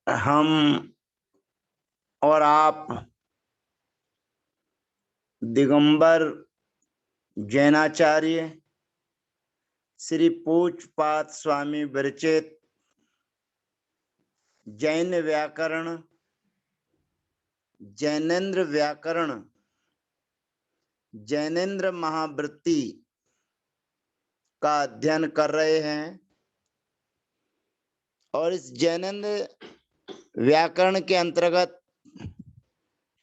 हम और आप दिगंबर जैनाचार्य श्री पूज्यपाद स्वामी विरचित जैन व्याकरण जैनेन्द्र व्याकरण जैनेन्द्र महावृत्ति का अध्ययन कर रहे हैं और इस जैनेन्द्र व्याकरण के अंतर्गत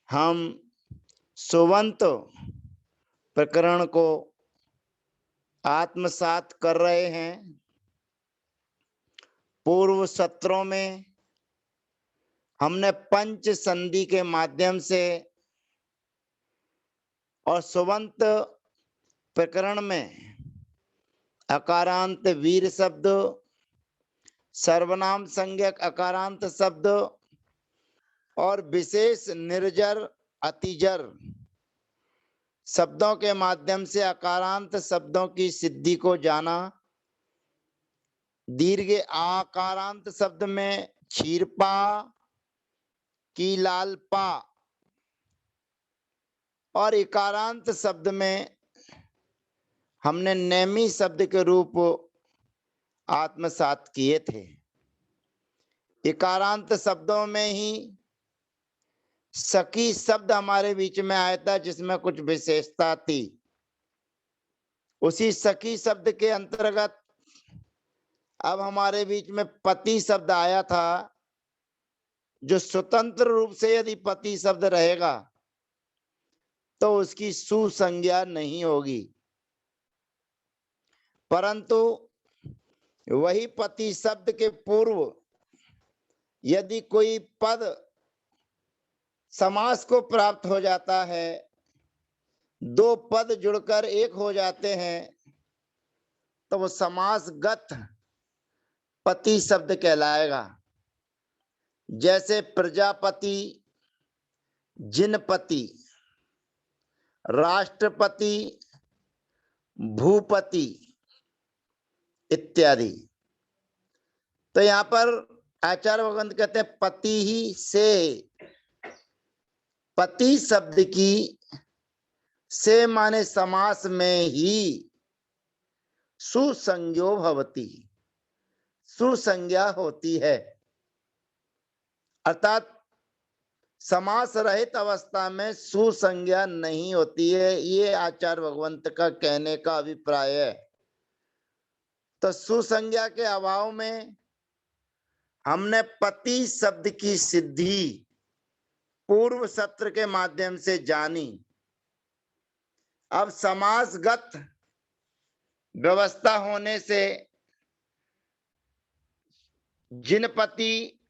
हम सुबंत प्रकरण को आत्मसात कर रहे हैं। पूर्व सत्रों में हमने पंच संधि के माध्यम से और सुबंत प्रकरण में अकारांत वीर शब्द, सर्वनाम संज्ञक अकारांत शब्द और विशेष निर्जर अतिजर शब्दों के माध्यम से अकारांत शब्दों की सिद्धि को जाना। दीर्घ आकारांत शब्द में क्षीरपा, कीलालपा और इकारांत शब्द में हमने नेमी शब्द के रूप आत्मसात किए थे। इकारांत शब्दों में ही सखी शब्द हमारे बीच में आया था जिसमें कुछ विशेषता थी। उसी सखी शब्द के अंतर्गत अब हमारे बीच में पति शब्द आया था, जो स्वतंत्र रूप से यदि पति शब्द रहेगा तो उसकी सुसंज्ञा नहीं होगी, परंतु वही पति शब्द के पूर्व यदि कोई पद समास को प्राप्त हो जाता है, दो पद जुड़कर एक हो जाते हैं, तो वो समासगत पति शब्द कहलाएगा। जैसे प्रजापति, जिनपति, राष्ट्रपति, भूपति इत्यादि। तो यहाँ पर आचार्य भगवंत कहते हैं पति ही से, पति शब्द की से माने समास में ही सुसंज्ञो भवति, सुसंज्ञा होती है। अर्थात समास रहित अवस्था में सुसंज्ञा नहीं होती है, ये आचार्य भगवंत का कहने का अभिप्राय है। तो सुसंज्ञा के अभाव में हमने पति शब्द की सिद्धि पूर्व सत्र के माध्यम से जानी। अब समासगत व्यवस्था होने से जिनपति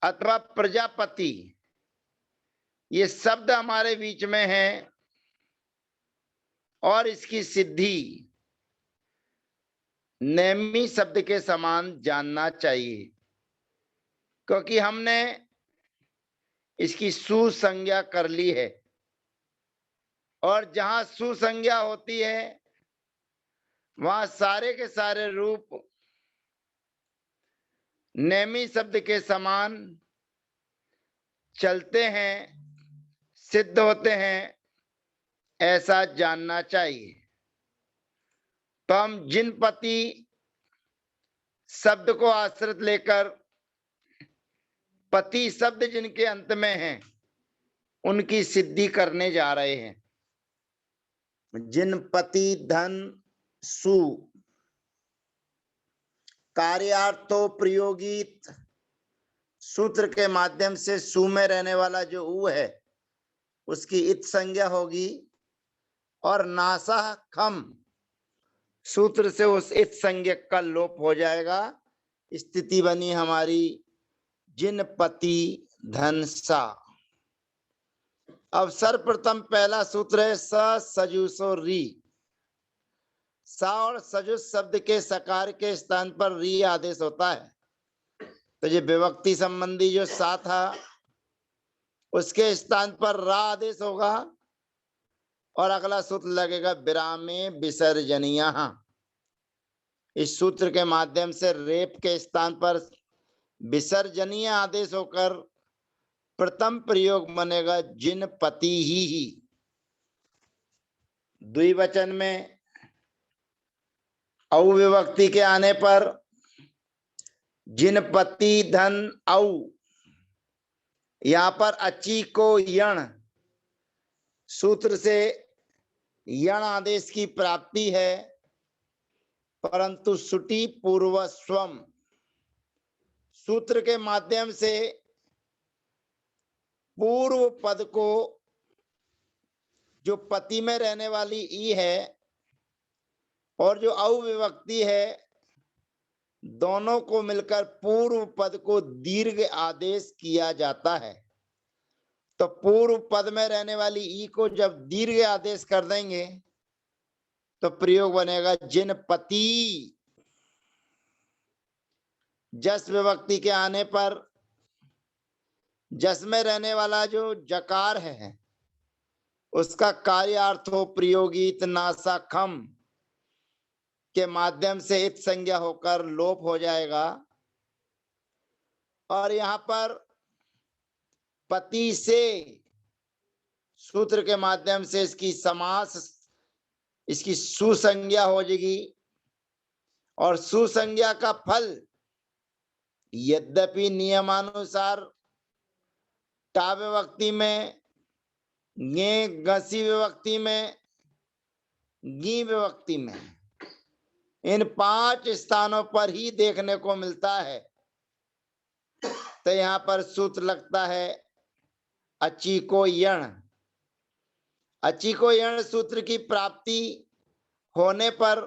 अथवा प्रजापति ये शब्द हमारे बीच में है और इसकी सिद्धि नेमी शब्द के समान जानना चाहिए, क्योंकि हमने इसकी सुसंज्ञा कर ली है। और जहां सुसंज्ञा होती है वहां सारे के सारे रूप नेमी शब्द के समान चलते हैं, सिद्ध होते हैं, ऐसा जानना चाहिए। तो हम जिनपति शब्द को आश्रित लेकर पति शब्द जिनके अंत में है उनकी सिद्धि करने जा रहे हैं। जिनपति धन सु, कार्यार्थो प्रयोगित सूत्र के माध्यम से सु में रहने वाला जो उ है उसकी इत संज्ञा होगी और नासा खम सूत्र से उस इत संज्ञक का लोप हो जाएगा। स्थिति बनी हमारी जिनपति धन सा। अब सर्वप्रथम पहला सूत्र है स सजुसो री। सा और सजुस शब्द के सकार के स्थान पर री आदेश होता है। तो ये विभक्ति संबंधी जो सा था उसके स्थान पर रा आदेश होगा और अगला सूत्र लगेगा विरामे विसर्जनीय। इस सूत्र के माध्यम से रेप के स्थान पर विसर्जनीय आदेश होकर प्रथम प्रयोग बनेगा जिन पति ही। द्विवचन में औ विभक्ति के आने पर जिन पति धन औ, यहां पर अची को यण सूत्र से यण आदेश की प्राप्ति है, परंतु सुटी पूर्वस्वम सूत्र के माध्यम से पूर्व पद को जो पति में रहने वाली ई है और जो औ विभक्ति है, दोनों को मिलकर पूर्व पद को दीर्घ आदेश किया जाता है। तो पूर्व पद में रहने वाली ई को जब दीर्घ आदेश कर देंगे तो प्रयोग बनेगा जिन पति। जस विभक्ति के आने पर जस में रहने वाला जो जकार है उसका कार्यार्थ हो प्रयोगित नासा खम के माध्यम से इत संज्ञा होकर लोप हो जाएगा। और यहां पर पति से सूत्र के माध्यम से इसकी समास, इसकी सुसंज्ञा हो जाएगी। और सुसंज्ञा का फल यद्यपि नियमानुसार टा विभक्ति में, गे गसी विभक्ति में, गी विभक्ति में, इन 5 स्थानों पर ही देखने को मिलता है। तो यहां पर सूत्र लगता है अची को यण। अची को यण सूत्र की प्राप्ति होने पर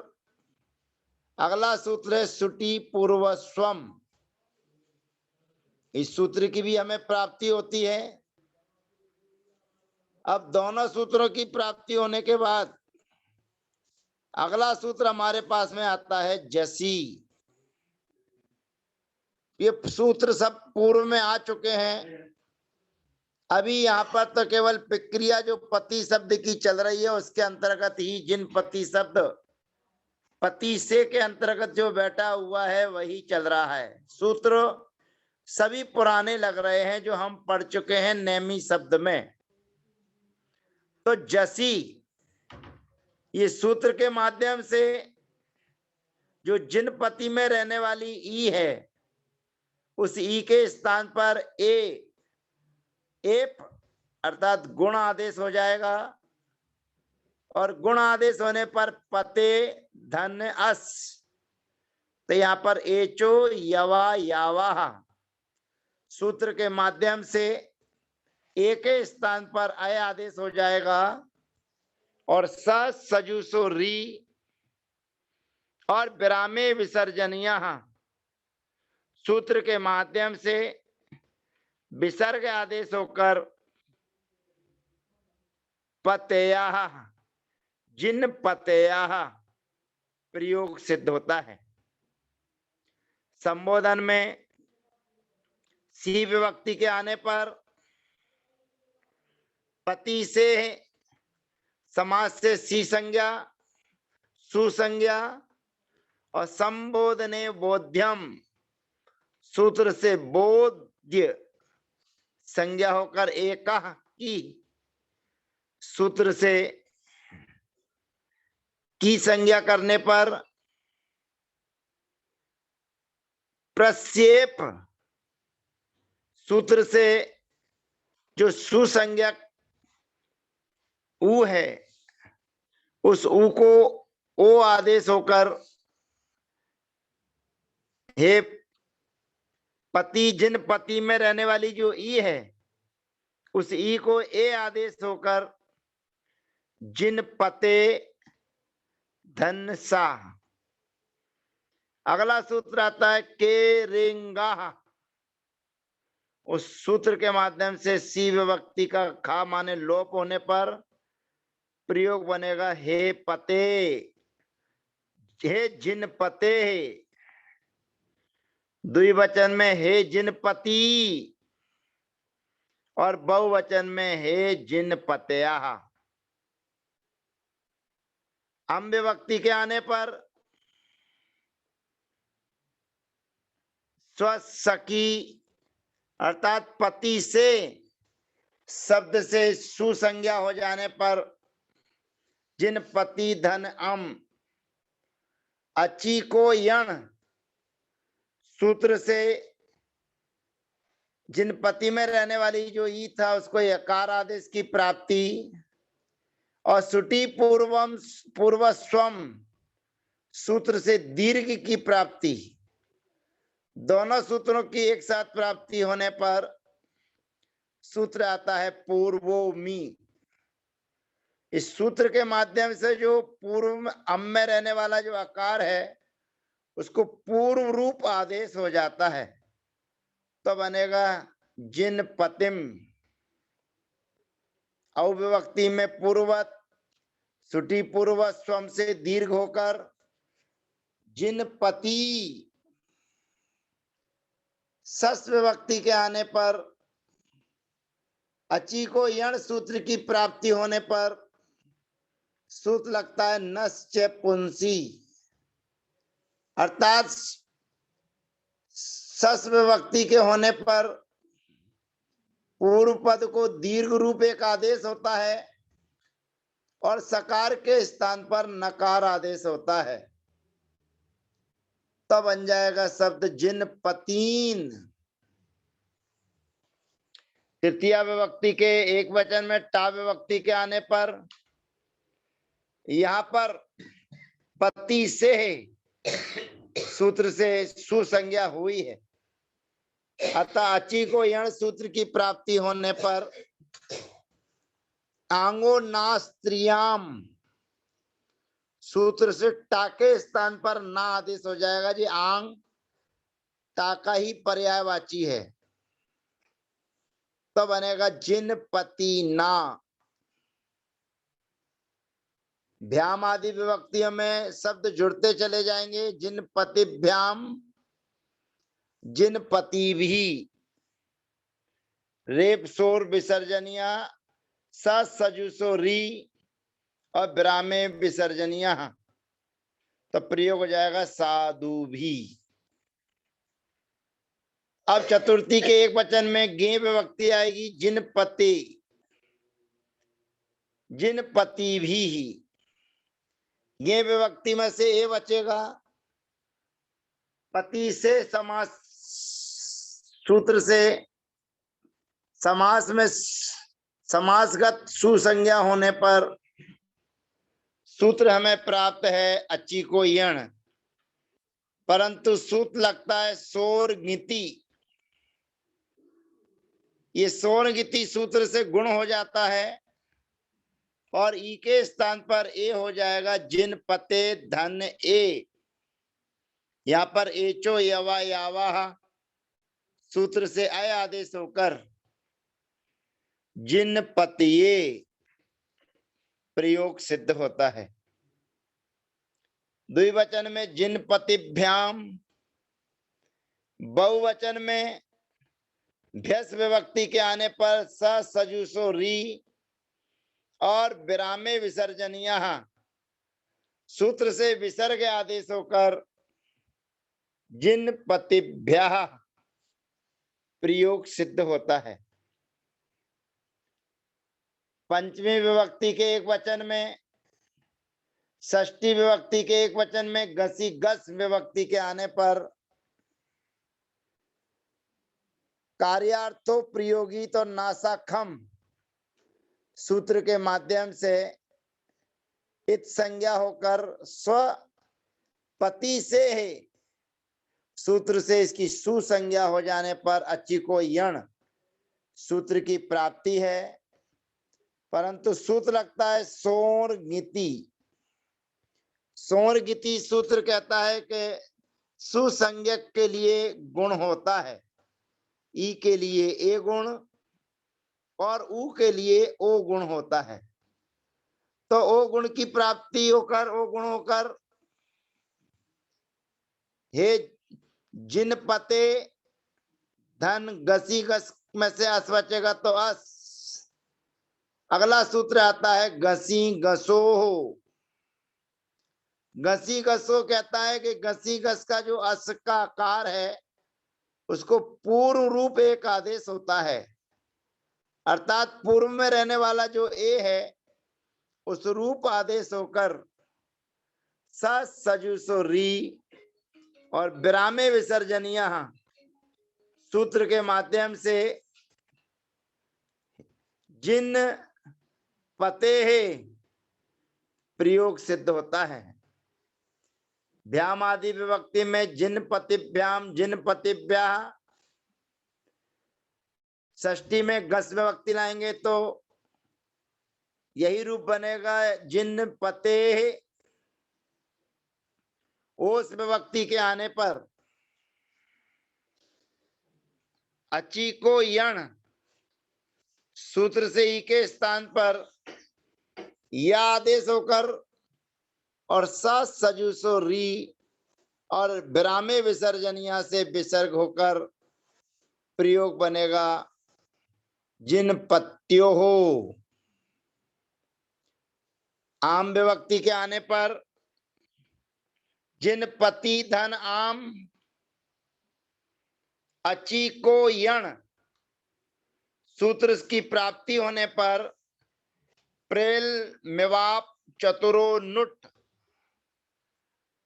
अगला सूत्र है सुटी पूर्वस्वम। इस सूत्र की भी हमें प्राप्ति होती है। अब दोनों सूत्रों की प्राप्ति होने के बाद अगला सूत्र हमारे पास में आता है जसी। ये सूत्र सब पूर्व में आ चुके हैं। अभी यहाँ पर तो केवल प्रक्रिया जो पति शब्द की चल रही है उसके अंतर्गत ही जिन पति शब्द पति से के अंतर्गत जो बैठा हुआ है वही चल रहा है। सूत्र सभी पुराने लग रहे हैं जो हम पढ़ चुके हैं नेमी शब्द में। तो जसी ये सूत्र के माध्यम से जो जिन पति में रहने वाली ई है उस ई के स्थान पर एप अर्थात गुण आदेश हो जाएगा। और गुण आदेश होने पर पते धन अस, तो यहां पर एचो यवा यावा सूत्र के माध्यम से ए के स्थान पर अय आदेश हो जाएगा। और सजुसो री और विरामे विसर्जनीय सूत्र के माध्यम से विसर्ग आदेश होकर पतेया जिन पतेया प्रयोग सिद्ध होता है। संबोधन में सी विभक्ति के आने पर पति से समास से सी संज्ञा, सुसंज्ञा और संबोधने बोध्यम सूत्र से बोध्य संज्ञा होकर एक की सूत्र से की संज्ञा करने पर प्रस्येप सूत्र से जो सुसंज्ञक ऊ है उस ऊ को ओ आदेश होकर हे पति जिन पति में रहने वाली जो ई है उस ई को ए आदेश होकर जिन पते धन सा। अगला सूत्र आता है के रिंगा। उस सूत्र के माध्यम से सी विभक्ति का खा माने लोप होने पर प्रयोग बनेगा हे पते, हे जिन पते। द्विवचन में हे जिन पति और बहुवचन में हे जिन पतया। अम विभक्ति के आने पर स्वसखी अर्थात पति से शब्द से सुसंज्ञा हो जाने पर जिन पति धन अम अची को यण सूत्र से जिन पति में रहने वाली जो ई था उसको यकार आदेश की प्राप्ति और सुटी पूर्वस्वम सूत्र से दीर्घ की प्राप्ति, दोनों सूत्रों की एक साथ प्राप्ति होने पर सूत्र आता है पूर्वोमी। इस सूत्र के माध्यम से जो पूर्व में अम में रहने वाला जो आकार है उसको पूर्व रूप आदेश हो जाता है, तो बनेगा जिन पतिम। अविभक्ति में पूर्वत सुटी पूर्व स्वम से दीर्घ होकर जिन पति। सस विभक्ति के आने पर अची को यण सूत्र की प्राप्ति होने पर सूत्र लगता है नश्च पुंसी, अर्थात सस विभक्ति के होने पर पूर्व पद को दीर्घ रूप एक आदेश होता है और सकार के स्थान पर नकार आदेश होता है, तब बन जाएगा शब्द जिन पतीन। तृतीया विभक्ति के एक वचन में टा विभक्ति के आने पर यहाँ पर पति से सूत्र से सुसंज्ञा हुई है, अतः अची को यण सूत्र की प्राप्ति होने पर आंगो नास्त्रियाम सूत्र से टा के स्थान पर ना आदेश हो जाएगा जी। आंग टा का ही पर्यायवाची है, तो बनेगा जिन पति ना। भ्याम आदि विभक्तियों में शब्द जुड़ते चले जाएंगे। जिन पतिभ्याम जिन पति भी रेप शोर विसर्जनिया सजुसो री और ब्राह्मे विसर्जनिया, तो प्रयोग हो जाएगा साधु भी। अब चतुर्थी के एक वचन में गे विभक्ति आएगी जिन पति भी। ये विभक्ति में से ए बचेगा, पति से समास सूत्र से समास में समासगत सुसंज्ञा होने पर सूत्र हमें प्राप्त है अची को यण, परंतु सूत्र लगता है सोरगिति। ये सोरगिति सूत्र से गुण हो जाता है और ई के स्थान पर ए हो जाएगा जिन पते धन ए। यहाँ पर एचो यवा यावा सूत्र से अय आदेश होकर जिन पतिये प्रयोग सिद्ध होता है। द्विवचन में जिन पतिभ्याम, बहुवचन में भ्यस विभक्ति के आने पर सजुसो री और विरामे विसर्जनिया सूत्र से विसर्ग आदेश होकर जिन पतिभ्यः प्रयोग सिद्ध होता है। पंचमी विभक्ति के एक वचन में, षष्ठी विभक्ति के एक वचन में गसी गस विभक्ति के आने पर कार्यार्थो प्रयोगी तो नासाखम सूत्र के माध्यम से इत संज्ञा होकर स्व पति से है सूत्र से इसकी सुसंज्ञा हो जाने पर अची को यण सूत्र की प्राप्ति है, परंतु सूत्र लगता है सोरगिति। सोरगिति सूत्र कहता है कि सुसंज्ञक के लिए गुण होता है, ई के लिए ए गुण और ऊ के लिए ओ गुण होता है, तो ओ गुण की प्राप्ति होकर ओ गुण होकर हे जिन पते धन गसी गस में से अस बचेगा तो अस। अगला सूत्र आता है गसी गसो। गसी गसो कहता है कि गसी गस का जो अस का आकार है उसको पूर्व रूप एक आदेश होता है, अर्थात पूर्व में रहने वाला जो ए है उस रूप आदेश होकर स सजुसो री और विरामे विसर्जनीय सूत्र के माध्यम से जिन पते है प्रयोग सिद्ध होता है। भ्याम आदि विभक्ति में जिन पतिभ्याम जिन पतिभ्या, षष्ठी में गस विभक्ति लाएंगे तो यही रूप बनेगा जिन पते। ओस विभक्ति के आने पर अची को यण सूत्र से ई के स्थान पर या आदेश होकर और सजुसो री और विरामे विसर्जनिया से विसर्ग होकर प्रयोग बनेगा जिन पत्तियों हो। आम विभक्ति के आने पर जिन पति धन आम, अची को यण सूत्र की प्राप्ति होने पर प्रेल मिवाप चतुरो नुट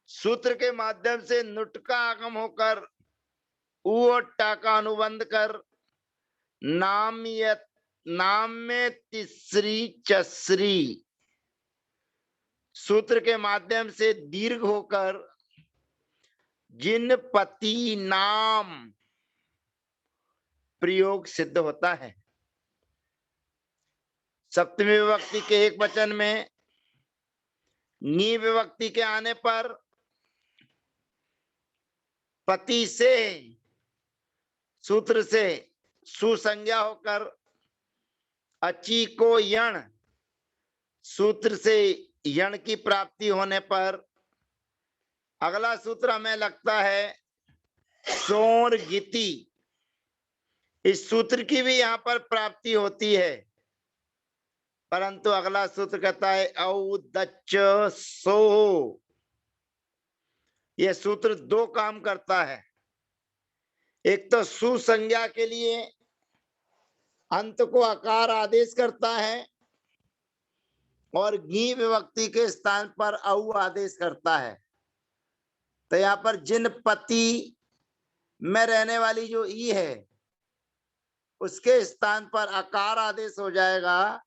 सूत्र के माध्यम से नुट का आगम होकर उ और टा का अनुबंध कर नाम में तीसरी चसरी सूत्र के माध्यम से दीर्घ होकर जिन पति नाम प्रयोग सिद्ध होता है। सप्तमी विभक्ति के एक वचन में नी विभक्ति के आने पर पति से सूत्र से सुसंज्ञा होकर अची को यण सूत्र से यण की प्राप्ति होने पर अगला सूत्र हमें लगता है सोर गीति। इस सूत्र की भी यहाँ पर प्राप्ति होती है, परंतु अगला सूत्र कहता है औदच सो। यह सूत्र दो काम करता है, एक तो सुसंज्ञा के लिए अंत को आकार आदेश करता है और गी विभक्ति के स्थान पर औ आदेश करता है। तो यहाँ पर जिन पति में रहने वाली जो ई है उसके स्थान पर आकार आदेश हो जाएगा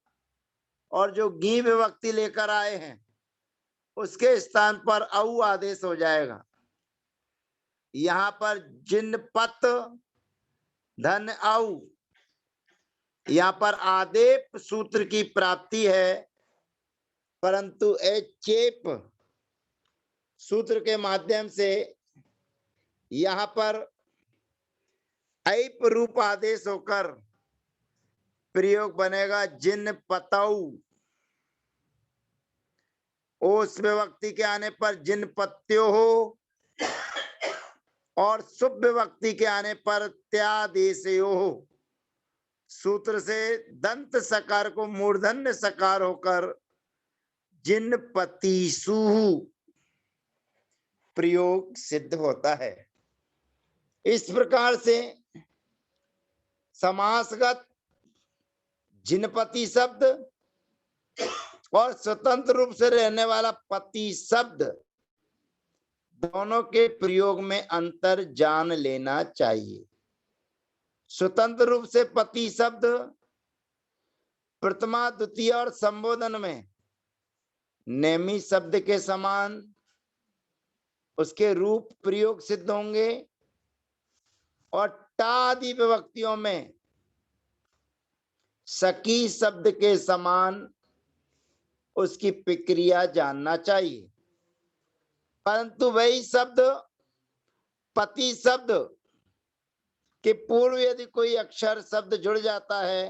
और जो गी विभक्ति लेकर आए हैं उसके स्थान पर औ आदेश हो जाएगा। यहाँ पर जिन पत धन औ, यहाँ पर आदेप सूत्र की प्राप्ति है, परंतु ए चेप सूत्र के माध्यम से यहाँ पर ऐप रूप आदेश होकर प्रयोग बनेगा जिन पतऊ। ओस विभक्ति के आने पर जिन पत्तियों हो और शुभ विभक्ति के आने पर त्यादेशयो हो सूत्र से दंत सकार को मूर्धन्य सकार होकर जिन पतिसु प्रयोग सिद्ध होता है। इस प्रकार से समासगत जिनपति शब्द और स्वतंत्र रूप से रहने वाला पति शब्द दोनों के प्रयोग में अंतर जान लेना चाहिए। स्वतंत्र रूप से पति शब्द प्रथमा द्वितीय और संबोधन में नेमी शब्द के समान उसके रूप प्रयोग सिद्ध होंगे और टादि विभक्तियों में सकी शब्द के समान उसकी प्रक्रिया जानना चाहिए। परंतु वही शब्द पति शब्द के पूर्व यदि कोई अक्षर शब्द जुड़ जाता है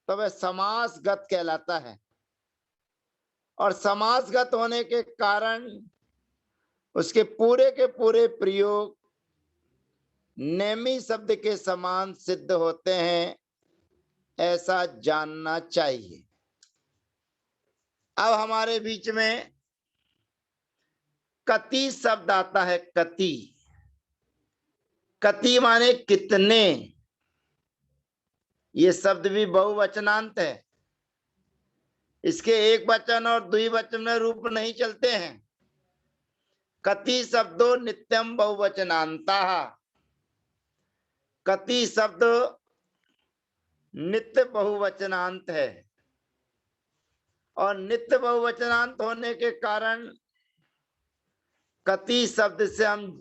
तो वह समासगत कहलाता है और समासगत होने के कारण उसके पूरे के पूरे प्रयोग नेमी शब्द के समान सिद्ध होते हैं, ऐसा जानना चाहिए। अब हमारे बीच में कति शब्द आता है। कति कति माने कितने, ये शब्द भी बहुवचनांत है, इसके एक वचन और द्विवचन में रूप नहीं चलते हैं। कति शब्दों नित्यम बहुवचनांता, कति शब्द नित्य बहुवचनांत है, और नित्य बहुवचनांत होने के कारण कति शब्द से हम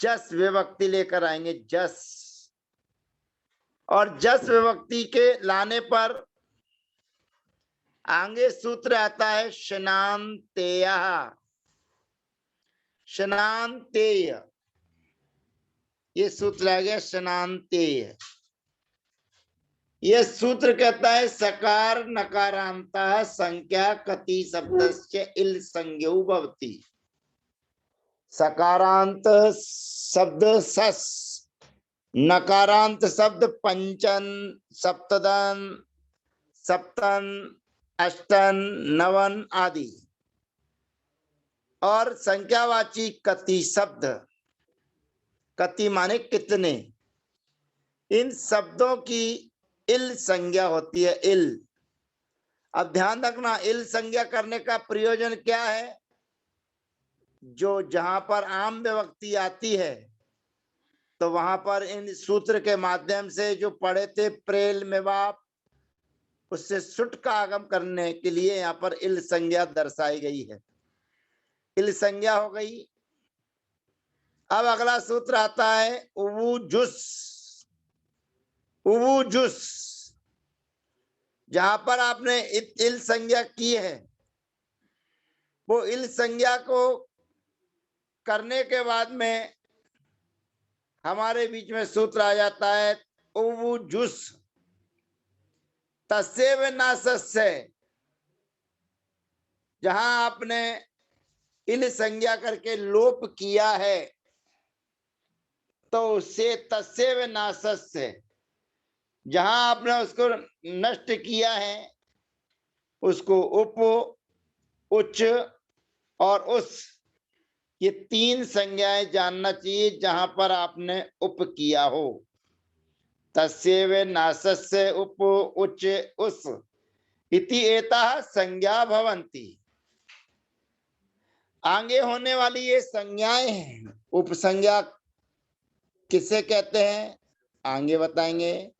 जस विभक्ति लेकर आएंगे, जस, और जस विभक्ति के लाने पर आगे सूत्र आता है शनांतेय, शनांतेय, ये सूत्र आ गया शनांतेय। यह सूत्र कहता है सकार नकारांता संख्या कति शब्दस्य इल संज्ञौ भवति। सकारांत शब्द सस, नकारांत शब्द पंचन, सप्तदन, सप्तन, अष्टन, नवन आदि, और संख्यावाची कति शब्द, कति माने कितने, इन शब्दों की इल संज्ञा होती है, इल। अब ध्यान रखना, इल संज्ञा करने का प्रयोजन क्या है, जो जहां पर आम विभक्ति आती है तो वहां पर इन सूत्र के माध्यम से जो पढ़े थे प्रेल मेवाप, उससे सुट का आगम करने के लिए यहाँ पर इल संज्ञा दर्शाई गई है, इल संज्ञा हो गई। अब अगला सूत्र आता है उवुजुस, उवुजुस, जहां पर आपने इल संज्ञा की है, वो इल संज्ञा को करने के बाद में हमारे बीच में सूत्र आ जाता है उवुजुस तस्यैव नासस्य, जहां आपने इल संज्ञा करके लोप किया है तो उससे तस्यैव नासस्य, जहां आपने उसको नष्ट किया है उसको उप, उच्च और उस, ये तीन संज्ञाएं जानना चाहिए जहां पर आपने उप किया हो। तस्यैव नासस्य उप उच्च उस इति एताः संज्ञा भवन्ति। आगे होने वाली ये संज्ञाएं हैं, उपसंज्ञा किसे कहते हैं आगे बताएंगे,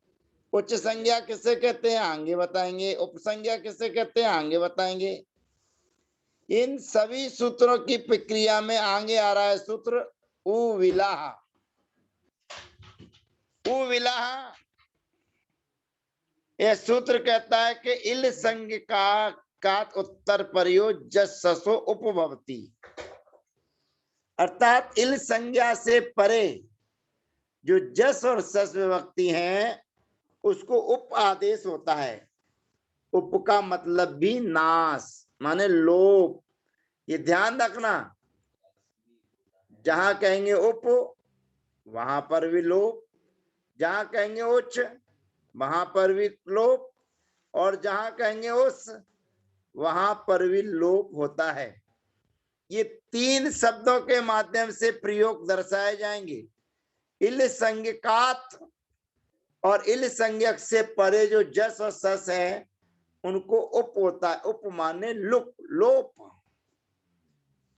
उच्च संज्ञा किसे कहते हैं आगे बताएंगे, उपसंज्ञा किसे कहते हैं आगे बताएंगे। इन सभी सूत्रों की प्रक्रिया में आगे आ रहा है सूत्र उविलाह। उविलाह यह सूत्र कहता है कि इल संज्ञ का उत्तर प्रयोग जस ससो उपभवती, अर्थात इल संज्ञा से परे जो जस और सस विभक्ति हैं उसको उप आदेश होता है। उप का मतलब भी नाश माने लोप, ये ध्यान रखना, जहां कहेंगे उप वहां पर भी लोप, जहां कहेंगे उच्च वहां पर भी लोप, और जहां कहेंगे उस वहां पर भी लोप होता है। ये तीन शब्दों के माध्यम से प्रयोग दर्शाए जाएंगे। इल संज्ञकात और इल संज्ञक से परे जो जस और सस है उनको उप होता है, उप माने लुप, लोप,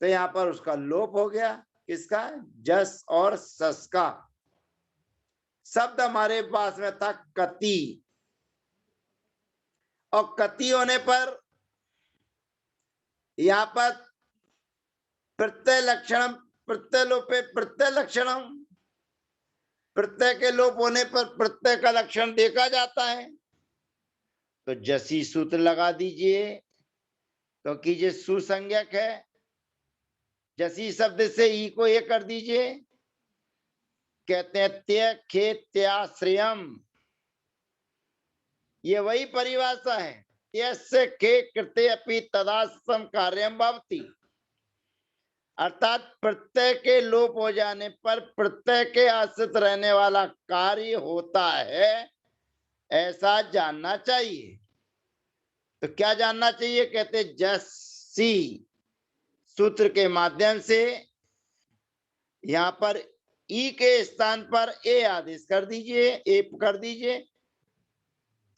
तो यहां पर उसका लोप हो गया, किसका, जस और सस का। शब्द हमारे पास में था कति, और कति होने पर यहाँ पर प्रत्यय लक्षण, प्रत्यय लोपे प्रत्यय लक्षणम, प्रत्यय के लोप होने पर प्रत्यय का लक्षण देखा जाता है, तो जसी सूत्र लगा दीजिए, क्योंकि ये सुसंज्ञक है। जसी शब्द से ई को ये कर दीजिए, कहते हैं त्य खे त्याश्रयम, ये वही परिभाषा है, त्यस्य खे कृते अपि तदासम कार्यम भवति, अर्थात प्रत्यय के लोप हो जाने पर प्रत्यय के आश्रित रहने वाला कार्य होता है, ऐसा जानना चाहिए। तो क्या जानना चाहिए, कहते जसी सूत्र के माध्यम से यहाँ पर ई के स्थान पर ए आदेश कर दीजिए, ए कर दीजिए।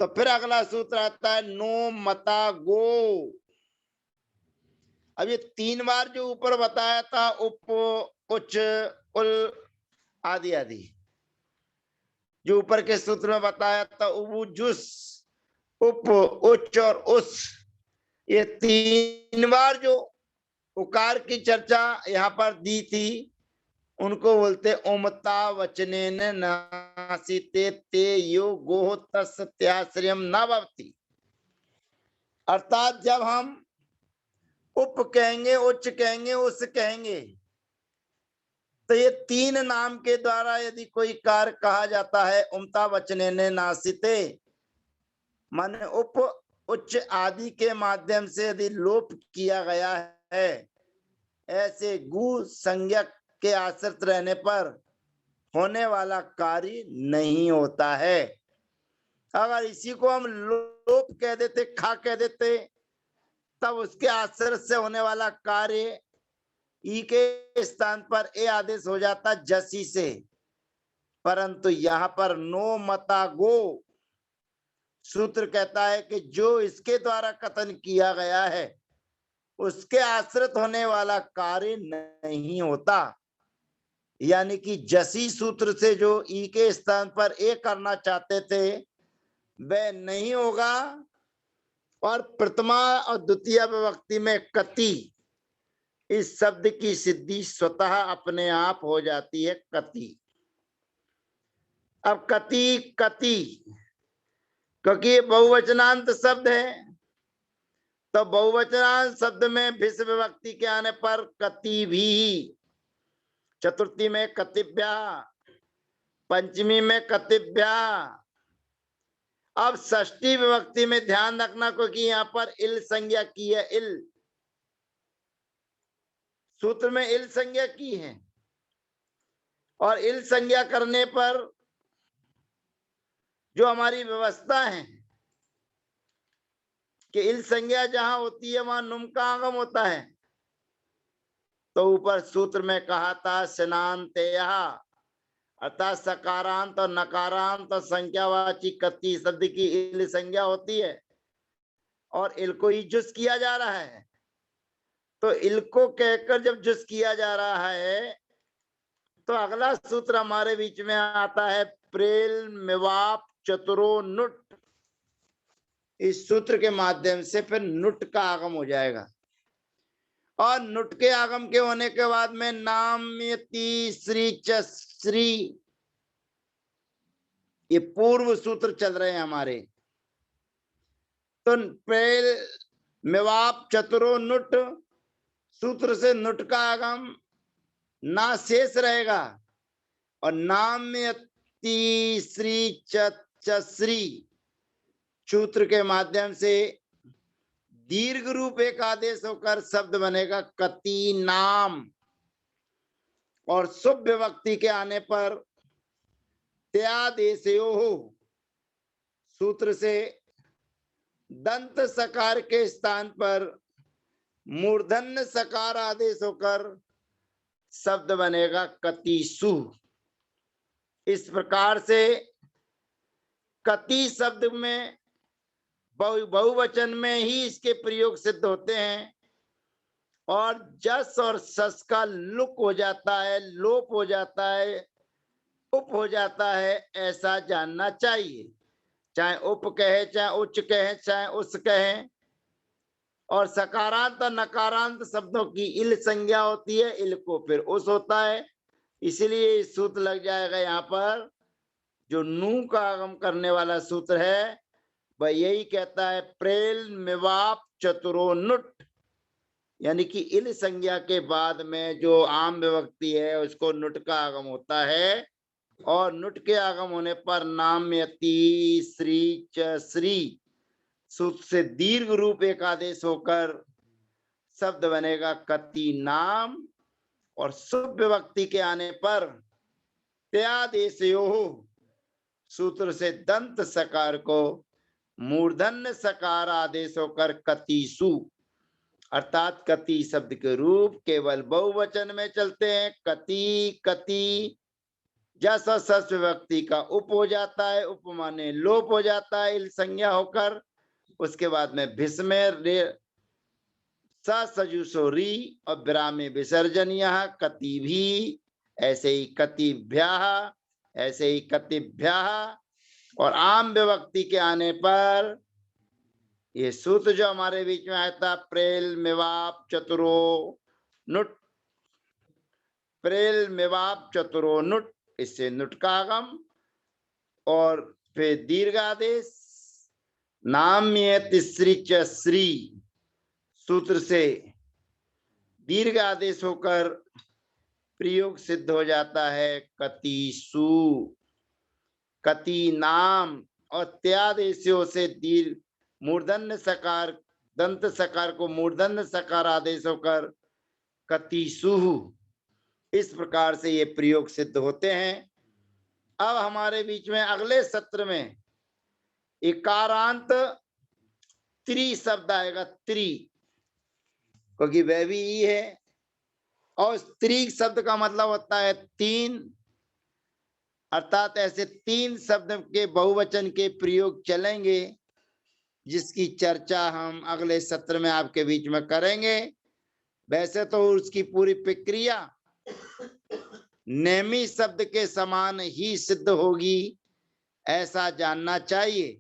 तो फिर अगला सूत्र आता है नो मता गो। अब ये 3 बार जो ऊपर बताया था, उप, उच्च, उल, आदि आदि, जो ऊपर के सूत्र में बताया था, उबु, जुस, उप, उच्च और उस, ये 3 बार जो उकार की चर्चा यहाँ पर दी थी, उनको बोलते ओमता वचनेन नासिते ते यो गोह तस् त्याश्रयम न भवति। अर्थात जब हम उप कहेंगे, उच्च कहेंगे, उस कहेंगे, तो ये 3 नाम के द्वारा यदि कोई कार्य कहा जाता है, उमता वचनेन नासिते, माने उप, उच्च आदि के माध्यम से यदि लोप किया गया है, ऐसे गु संज्ञा के आश्रित रहने पर होने वाला कार्य नहीं होता है। अगर इसी को हम लोप कह देते, खा कह देते, तब उसके आश्रित से होने वाला कार्य ई के स्थान पर ए आदेश हो जाता जसी से। परंतु यहाँ पर नो मता गो सूत्र कहता है कि जो इसके द्वारा कथन किया गया है, उसके आश्रित होने वाला कार्य नहीं होता। यानी कि जसी सूत्र से जो ई के स्थान पर ए करना चाहते थे, वह नहीं होगा। और प्रथमा और द्वितीय विभक्ति में कति, इस शब्द की सिद्धि स्वतः अपने आप हो जाती है, कति। अब कति, कति, क्योंकि ये बहुवचनांत शब्द है, तो बहुवचनांत शब्द में भिष विभक्ति के आने पर कति भी, चतुर्थी में कतिभ्या, पंचमी में कतिभ्या। अब षष्ठी विभक्ति में ध्यान रखना, क्योंकि यहाँ पर इल संज्ञा की है, इल सूत्र में इल संज्ञा की है, और इल संज्ञा करने पर जो हमारी व्यवस्था है कि इल संज्ञा जहां होती है वहां नुम का आगम होता है। तो ऊपर सूत्र में कहा था स्नानतेय, अर्थात सकारांत और नकारांत और संख्यावाची कति शब्द की इल संज्ञा होती है, और इल को ही जुस किया जा रहा है। तो इल को कहकर जब जुस किया जा रहा है, तो अगला सूत्र हमारे बीच में आता है प्रेल मिवाप चतुरो नुट। इस सूत्र के माध्यम से फिर नुट का आगम हो जाएगा, और नुट के आगम के होने के बाद में नाम्यति श्री चश्री, ये पूर्व सूत्र चल रहे हैं हमारे। तो प्रेल मिवाप चतुरो नुट सूत्र से नुट का आगम ना शेष रहेगा, और नाम्यति श्री चश्री सूत्र के माध्यम से दीर्घ रूप एक आदेश होकर शब्द बनेगा कति नाम, और शुभ विभक्ति के आने पर त्यादेशयो सूत्र से दंत सकार के स्थान पर मूर्धन्य सकार आदेश होकर शब्द बनेगा कतिसु। इस प्रकार से कति शब्द में बहुवचन में ही इसके प्रयोग सिद्ध होते हैं, और जस और सस का लुक हो जाता है, लोप हो जाता है, उप हो जाता है, ऐसा जानना चाहिए। चाहे उप कहे, चाहे उच्च कहे, चाहे उस कहे। और सकारांत और नकारांत शब्दों की इल संज्ञा होती है, इल को फिर उस होता है। इसलिए सूत्र लग जाएगा यहाँ पर, जो नू का आगम करने वाला सूत्र है वह यही कहता है प्रेल मिवाप चतुरो नुट, यानी कि इल संज्ञा के बाद में जो आम विभक्ति है उसको नुट का आगम होता है, और नुट के आगम होने पर नाम्यति श्री चश्री सूत्र से दीर्घ रूप एक आदेश होकर शब्द बनेगा कति नाम, और शुभ विभक्ति के आने पर त्यादेशयो सूत्र से दंत सकार को मूर्धन्य सकार आदेश होकर कतिसु, अर्थात कति शब्द के रूप केवल बहुवचन में चलते हैं। कति, कति, जस और षष्ठ विभक्ति का उप हो जाता है, उप माने लोप हो जाता है इल संज्ञा होकर। उसके बाद में भिस्मेर रे सजुसो री और विरामे विसर्जन यह कति भी, ऐसे ही कतिभ्यः, ऐसे ही कतिभ्यः। और आम विभक्ति के आने पर ये सूत्र जो हमारे बीच में आया था, प्रेल मिवाप चतुरो नुट, प्रेल मिवाप चतुरो नुट, इससे नुट का आगम। और फिर दीर्घादेश नाम्य तिसरी च श्री सूत्र से दीर्घ आदेश होकर प्रयोग सिद्ध हो जाता है कतिसु, कति नाम। और त्यादेशों से दीर्घ मूर्धन्य सकार, दंत सकार को मूर्धन्य सकार आदेश होकर कतिसु। इस प्रकार से ये प्रयोग सिद्ध होते हैं। अब हमारे बीच में अगले सत्र में इकारांत त्रि शब्द आएगा, त्रि, क्योंकि वह भी ई है। और स्त्री शब्द का मतलब होता है तीन, अर्थात ऐसे तीन शब्द के बहुवचन के प्रयोग चलेंगे, जिसकी चर्चा हम अगले सत्र में आपके बीच में करेंगे। वैसे तो उसकी पूरी प्रक्रिया नेमी शब्द के समान ही सिद्ध होगी, ऐसा जानना चाहिए।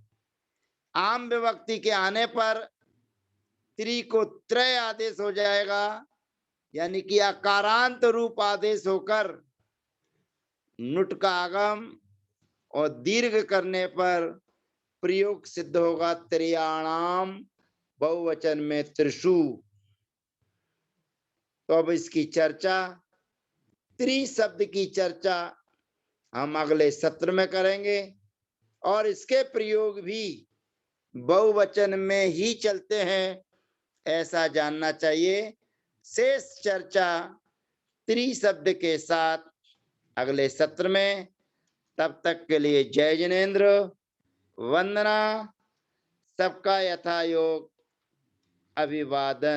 आम विभक्ति के आने पर त्रि को त्रय आदेश हो जाएगा, यानी कि अकारांत रूप आदेश होकर नुट का आगम और दीर्घ करने पर प्रयोग सिद्ध होगा त्रियाणाम, बहुवचन में त्रिषु। तो अब इसकी चर्चा, त्रि शब्द की चर्चा हम अगले सत्र में करेंगे। और इसके प्रयोग भी बहुवचन में ही चलते हैं, ऐसा जानना चाहिए। शेष चर्चा त्रि शब्द के साथ अगले सत्र में। तब तक के लिए जय जिनेन्द्र, वंदना, सबका यथा योग अभिवादन।